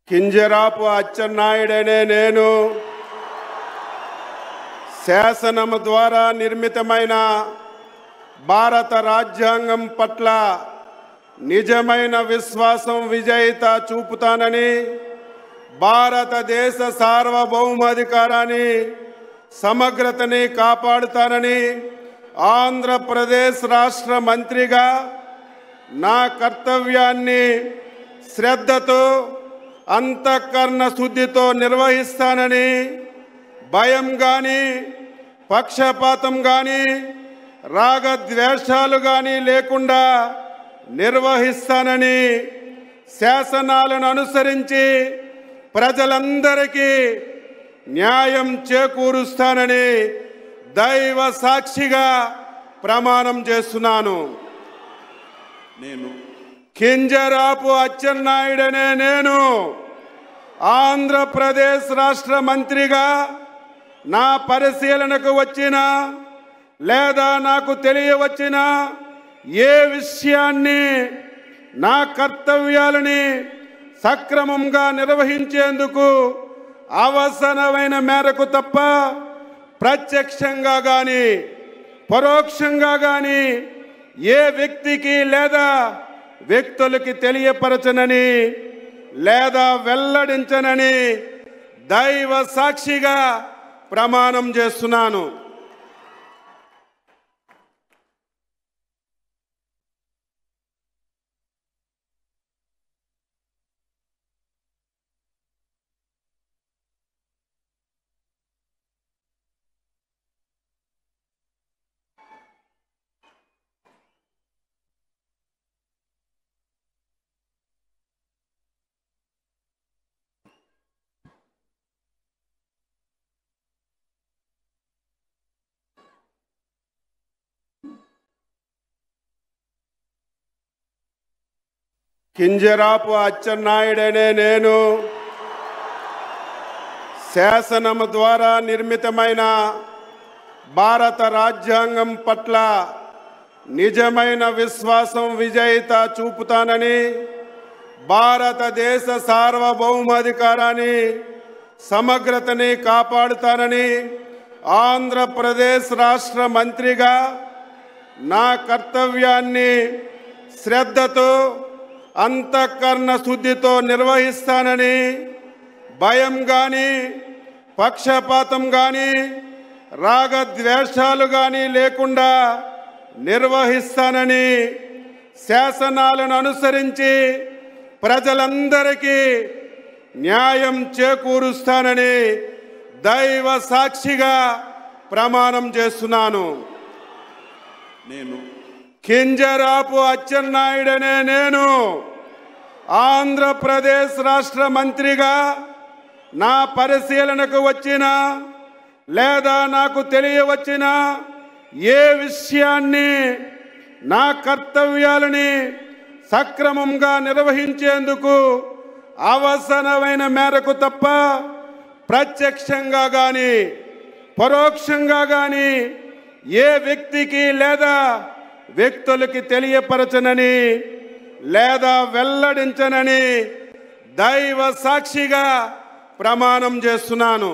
కింజరాపు అచ్చెన్నాయుడనే నేను శాసనము ద్వారా నిర్మితమైన భారత రాజ్యాంగం పట్ల నిజమైన విశ్వాసం విజేత చూపుతానని, భారతదేశ సార్వభౌమాధికారాన్ని సమగ్రతని కాపాడుతానని ఆంధ్రప్రదేశ్ రాష్ట్ర మంత్రిగా నా కర్తవ్యాన్ని శ్రద్ధతో అంతఃకరణ శుద్ధితో నిర్వహిస్తానని, భయం కానీ పక్షపాతం కానీ రాగద్వేషాలు కానీ లేకుండా నిర్వహిస్తానని, శాసనాలను అనుసరించి ప్రజలందరికీ న్యాయం చేకూరుస్తానని దైవ సాక్షిగా ప్రమాణం చేస్తున్నాను. నేను కింజరాపు అచ్చెన్నాయుడనే నేను ఆంధ్రప్రదేశ్ రాష్ట్ర మంత్రిగా నా పరిశీలనకు వచ్చిన లేదా నాకు తెలియవచ్చిన ఏ విషయాన్ని నా కర్తవ్యాలని సక్రమంగా నిర్వహించేందుకు అవసరమైన మేరకు తప్ప ప్రత్యక్షంగా కానీ పరోక్షంగా కానీ ఏ వ్యక్తికి లేదా వ్యక్తులకి తెలియపరచనని లేదా వెల్లడించనని దైవ సాక్షిగా ప్రమాణం చేస్తున్నాను. కింజరాపు అచ్చెన్నాయుడనే నేను శాసనము ద్వారా నిర్మితమైన భారత రాజ్యాంగం పట్ల నిజమైన విశ్వాసం విజేత చూపుతానని, భారతదేశ సార్వభౌమాధికారాన్ని సమగ్రతని కాపాడుతానని ఆంధ్రప్రదేశ్ రాష్ట్ర మంత్రిగా నా కర్తవ్యాన్ని శ్రద్ధతో అంతఃకరణ శుద్ధితో నిర్వహిస్తానని, భయం కానీ పక్షపాతం కానీ రాగద్వేషాలు కానీ లేకుండా నిర్వహిస్తానని, శాసనాలను అనుసరించి ప్రజలందరికీ న్యాయం చేకూరుస్తానని దైవ సాక్షిగా ప్రమాణం చేస్తున్నాను. నేను కింజరాపు అచ్చెన్నాయుడనే నేను ఆంధ్రప్రదేశ్ రాష్ట్ర మంత్రిగా నా పరిశీలనకు వచ్చిన లేదా నాకు తెలియవచ్చిన ఏ విషయాన్ని నా కర్తవ్యాలని సక్రమంగా నిర్వహించేందుకు అవసరమైన మేరకు తప్ప ప్రత్యక్షంగా కానీ పరోక్షంగా కానీ ఏ వ్యక్తికి లేదా వ్యక్తులకి తెలియపరచనని లేదా వెల్లడించనని దైవ సాక్షిగా ప్రమాణం చేస్తున్నాను.